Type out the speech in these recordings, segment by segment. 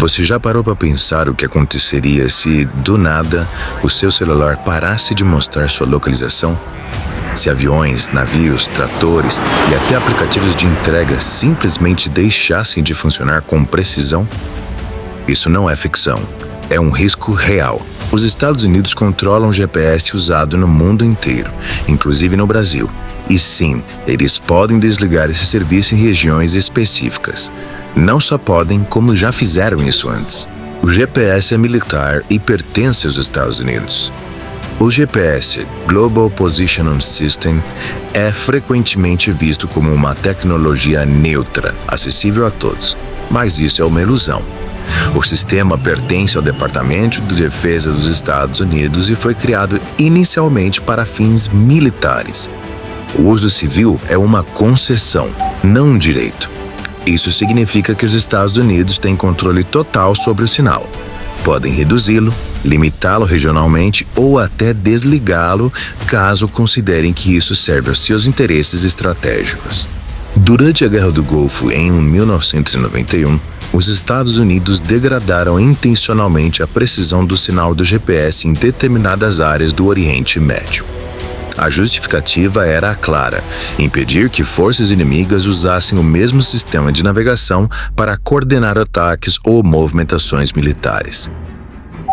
Você já parou para pensar o que aconteceria se, do nada, o seu celular parasse de mostrar sua localização? Se aviões, navios, tratores e até aplicativos de entrega simplesmente deixassem de funcionar com precisão? Isso não é ficção, é um risco real. Os Estados Unidos controlam o GPS usado no mundo inteiro, inclusive no Brasil. E sim, eles podem desligar esse serviço em regiões específicas. Não só podem, como já fizeram isso antes. O GPS é militar e pertence aos Estados Unidos. O GPS, Global Positioning System, é frequentemente visto como uma tecnologia neutra, acessível a todos. Mas isso é uma ilusão. O sistema pertence ao Departamento de Defesa dos Estados Unidos e foi criado inicialmente para fins militares. O uso civil é uma concessão, não um direito. Isso significa que os Estados Unidos têm controle total sobre o sinal. Podem reduzi-lo, limitá-lo regionalmente ou até desligá-lo caso considerem que isso serve aos seus interesses estratégicos. Durante a Guerra do Golfo, em 1991, os Estados Unidos degradaram intencionalmente a precisão do sinal do GPS em determinadas áreas do Oriente Médio. A justificativa era clara: impedir que forças inimigas usassem o mesmo sistema de navegação para coordenar ataques ou movimentações militares.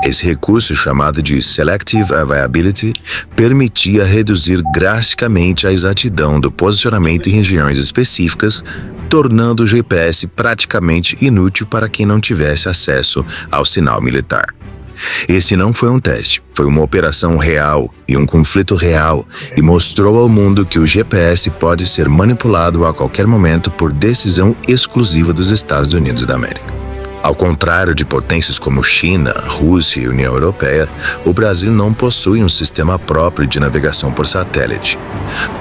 Esse recurso, chamado de Selective Availability, permitia reduzir drasticamente a exatidão do posicionamento em regiões específicas, tornando o GPS praticamente inútil para quem não tivesse acesso ao sinal militar. Esse não foi um teste, foi uma operação real e um conflito real, e mostrou ao mundo que o GPS pode ser manipulado a qualquer momento por decisão exclusiva dos Estados Unidos da América. Ao contrário de potências como China, Rússia e União Europeia, o Brasil não possui um sistema próprio de navegação por satélite.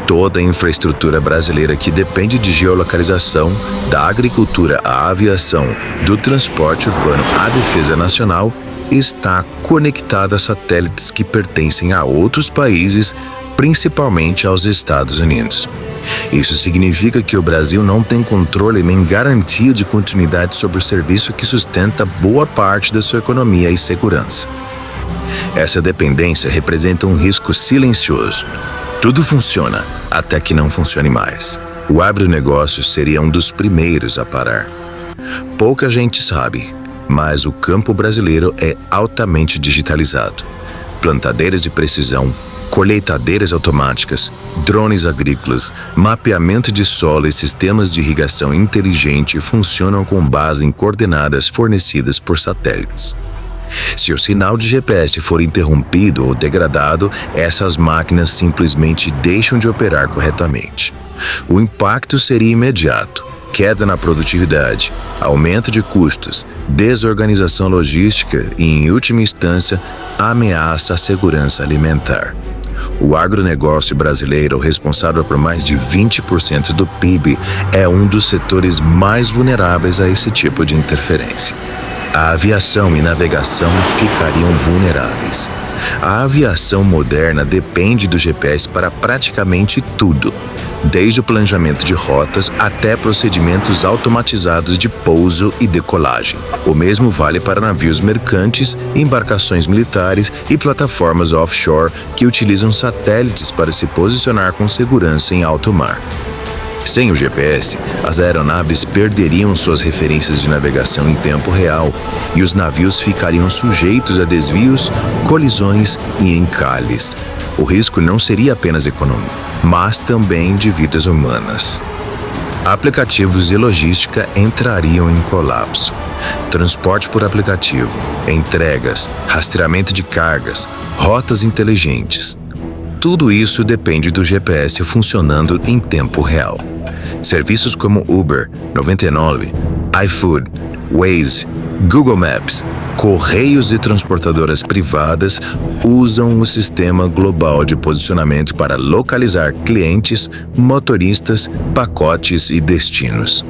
Toda a infraestrutura brasileira que depende de geolocalização, da agricultura à aviação, do transporte urbano à defesa nacional, está conectada a satélites que pertencem a outros países, principalmente aos Estados Unidos. Isso significa que o Brasil não tem controle nem garantia de continuidade sobre o serviço que sustenta boa parte da sua economia e segurança. Essa dependência representa um risco silencioso. Tudo funciona até que não funcione mais. O agronegócio seria um dos primeiros a parar. Pouca gente sabe, mas o campo brasileiro é altamente digitalizado. Plantadeiras de precisão, colheitadeiras automáticas, drones agrícolas, mapeamento de solo e sistemas de irrigação inteligente funcionam com base em coordenadas fornecidas por satélites. Se o sinal de GPS for interrompido ou degradado, essas máquinas simplesmente deixam de operar corretamente. O impacto seria imediato: queda na produtividade, aumento de custos, desorganização logística e, em última instância, ameaça à segurança alimentar. O agronegócio brasileiro, responsável por mais de 20% do PIB, é um dos setores mais vulneráveis a esse tipo de interferência. A aviação e navegação ficariam vulneráveis. A aviação moderna depende do GPS para praticamente tudo, desde o planejamento de rotas até procedimentos automatizados de pouso e decolagem. O mesmo vale para navios mercantes, embarcações militares e plataformas offshore que utilizam satélites para se posicionar com segurança em alto mar. Sem o GPS, as aeronaves perderiam suas referências de navegação em tempo real e os navios ficariam sujeitos a desvios, colisões e encalhes. O risco não seria apenas econômico, mas também de vidas humanas. Aplicativos e logística entrariam em colapso. Transporte por aplicativo, entregas, rastreamento de cargas, rotas inteligentes. Tudo isso depende do GPS funcionando em tempo real. Serviços como Uber, 99, iFood, Waze, Google Maps, correios e transportadoras privadas usam o sistema global de posicionamento para localizar clientes, motoristas, pacotes e destinos.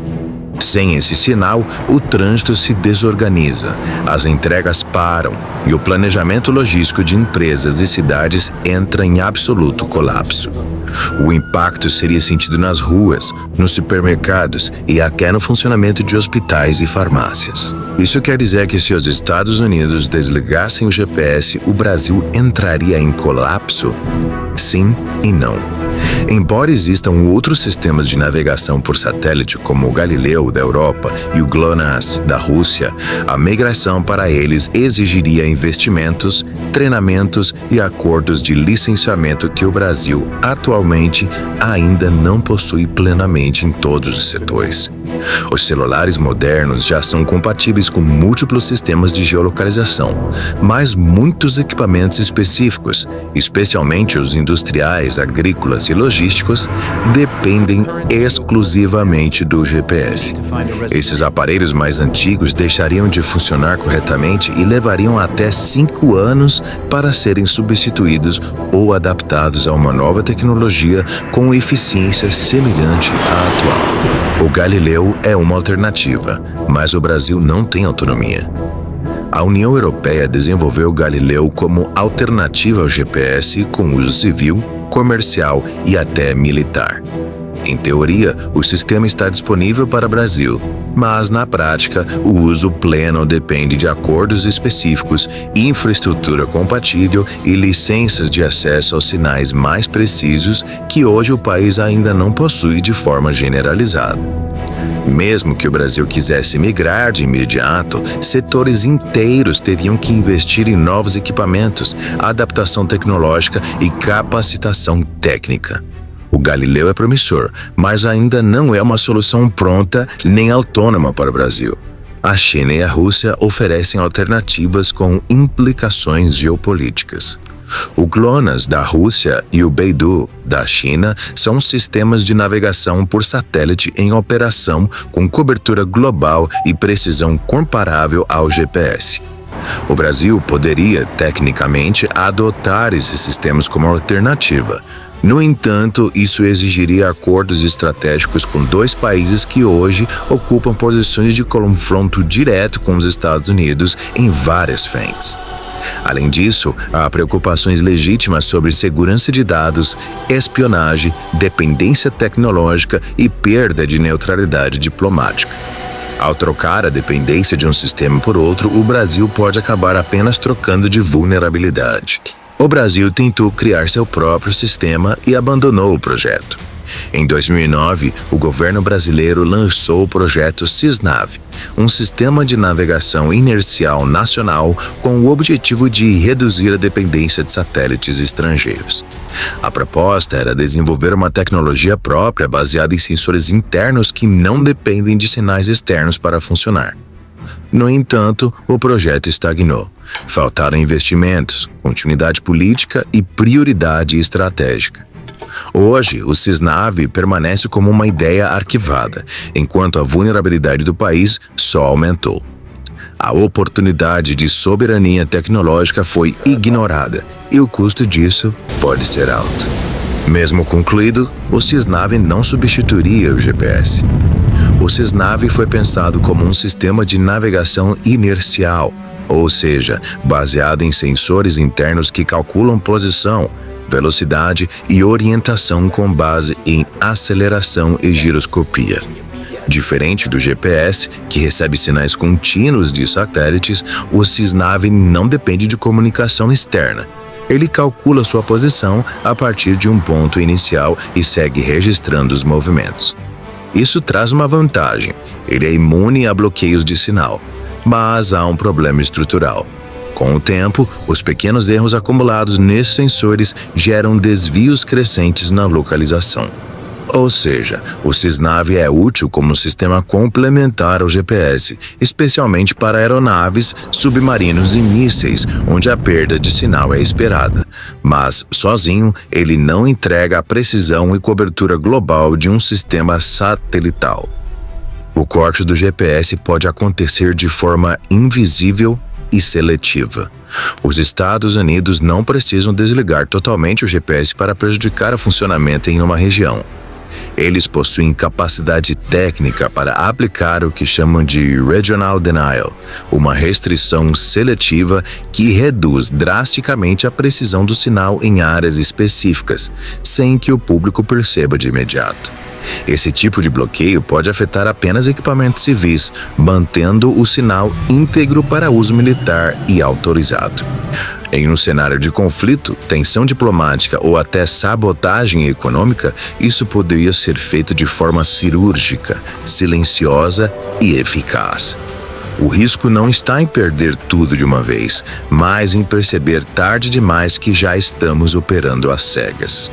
Sem esse sinal, o trânsito se desorganiza, as entregas param e o planejamento logístico de empresas e cidades entra em absoluto colapso. O impacto seria sentido nas ruas, nos supermercados e até no funcionamento de hospitais e farmácias. Isso quer dizer que se os Estados Unidos desligassem o GPS, o Brasil entraria em colapso? Sim e não. Embora existam outros sistemas de navegação por satélite como o Galileu da Europa e o GLONASS da Rússia, a migração para eles exigiria investimentos, treinamentos e acordos de licenciamento que o Brasil atualmente ainda não possui plenamente em todos os setores. Os celulares modernos já são compatíveis com múltiplos sistemas de geolocalização, mas muitos equipamentos específicos, especialmente os industriais, agrícolas e logísticos, dependem exclusivamente do GPS. Esses aparelhos mais antigos deixariam de funcionar corretamente e levariam até 5 anos para serem substituídos ou adaptados a uma nova tecnologia com eficiência semelhante à atual. O Galileu é uma alternativa, mas o Brasil não tem autonomia. A União Europeia desenvolveu o Galileu como alternativa ao GPS com uso civil, comercial e até militar. Em teoria, o sistema está disponível para o Brasil, mas na prática, o uso pleno depende de acordos específicos, infraestrutura compatível e licenças de acesso aos sinais mais precisos que hoje o país ainda não possui de forma generalizada. Mesmo que o Brasil quisesse migrar de imediato, setores inteiros teriam que investir em novos equipamentos, adaptação tecnológica e capacitação técnica. O Galileu é promissor, mas ainda não é uma solução pronta nem autônoma para o Brasil. A China e a Rússia oferecem alternativas com implicações geopolíticas. O GLONASS da Rússia e o Beidou da China são sistemas de navegação por satélite em operação com cobertura global e precisão comparável ao GPS. O Brasil poderia, tecnicamente, adotar esses sistemas como alternativa. No entanto, isso exigiria acordos estratégicos com 2 países que hoje ocupam posições de confronto direto com os Estados Unidos em várias frentes. Além disso, há preocupações legítimas sobre segurança de dados, espionagem, dependência tecnológica e perda de neutralidade diplomática. Ao trocar a dependência de um sistema por outro, o Brasil pode acabar apenas trocando de vulnerabilidade. O Brasil tentou criar seu próprio sistema e abandonou o projeto. Em 2009, o governo brasileiro lançou o projeto Cisnav, um sistema de navegação inercial nacional com o objetivo de reduzir a dependência de satélites estrangeiros. A proposta era desenvolver uma tecnologia própria baseada em sensores internos que não dependem de sinais externos para funcionar. No entanto, o projeto estagnou. Faltaram investimentos, continuidade política e prioridade estratégica. Hoje, o Cisnav permanece como uma ideia arquivada, enquanto a vulnerabilidade do país só aumentou. A oportunidade de soberania tecnológica foi ignorada e o custo disso pode ser alto. Mesmo concluído, o Cisnav não substituiria o GPS. O Cisnav foi pensado como um sistema de navegação inercial, ou seja, baseado em sensores internos que calculam posição, velocidade e orientação com base em aceleração e giroscopia. Diferente do GPS, que recebe sinais contínuos de satélites, o Cisnav não depende de comunicação externa. Ele calcula sua posição a partir de um ponto inicial e segue registrando os movimentos. Isso traz uma vantagem: ele é imune a bloqueios de sinal. Mas há um problema estrutural. Com o tempo, os pequenos erros acumulados nesses sensores geram desvios crescentes na localização. Ou seja, o Cisnav é útil como sistema complementar ao GPS, especialmente para aeronaves, submarinos e mísseis, onde a perda de sinal é esperada. Mas, sozinho, ele não entrega a precisão e cobertura global de um sistema satelital. O corte do GPS pode acontecer de forma invisível e seletiva. Os Estados Unidos não precisam desligar totalmente o GPS para prejudicar o funcionamento em uma região. Eles possuem capacidade técnica para aplicar o que chamam de Regional Denial, uma restrição seletiva que reduz drasticamente a precisão do sinal em áreas específicas, sem que o público perceba de imediato. Esse tipo de bloqueio pode afetar apenas equipamentos civis, mantendo o sinal íntegro para uso militar e autorizado. Em um cenário de conflito, tensão diplomática ou até sabotagem econômica, isso poderia ser feito de forma cirúrgica, silenciosa e eficaz. O risco não está em perder tudo de uma vez, mas em perceber tarde demais que já estamos operando às cegas.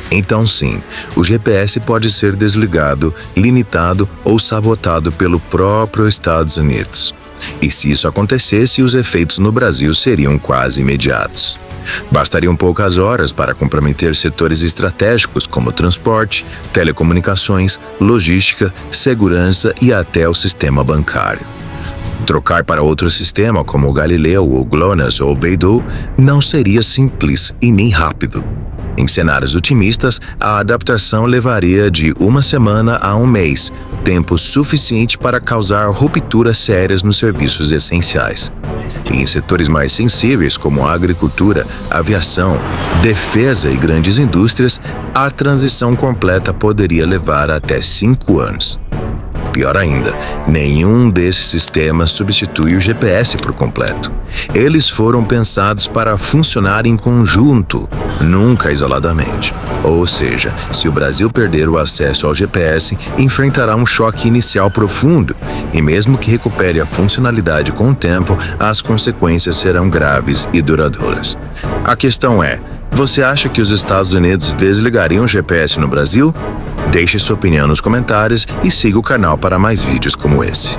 Então sim, o GPS pode ser desligado, limitado ou sabotado pelo próprio Estados Unidos. E se isso acontecesse, os efeitos no Brasil seriam quase imediatos. Bastariam poucas horas para comprometer setores estratégicos como transporte, telecomunicações, logística, segurança e até o sistema bancário. Trocar para outro sistema como o Galileu, o GLONASS ou o Beidou não seria simples e nem rápido. Em cenários otimistas, a adaptação levaria de 1 semana a 1 mês, tempo suficiente para causar rupturas sérias nos serviços essenciais. E em setores mais sensíveis, como a agricultura, aviação, defesa e grandes indústrias, a transição completa poderia levar até 5 anos. Pior ainda, nenhum desses sistemas substitui o GPS por completo. Eles foram pensados para funcionar em conjunto, nunca isoladamente. Ou seja, se o Brasil perder o acesso ao GPS, enfrentará um choque inicial profundo, e mesmo que recupere a funcionalidade com o tempo, as consequências serão graves e duradouras. A questão é, você acha que os Estados Unidos desligariam o GPS no Brasil? Deixe sua opinião nos comentários e siga o canal para mais vídeos como esse.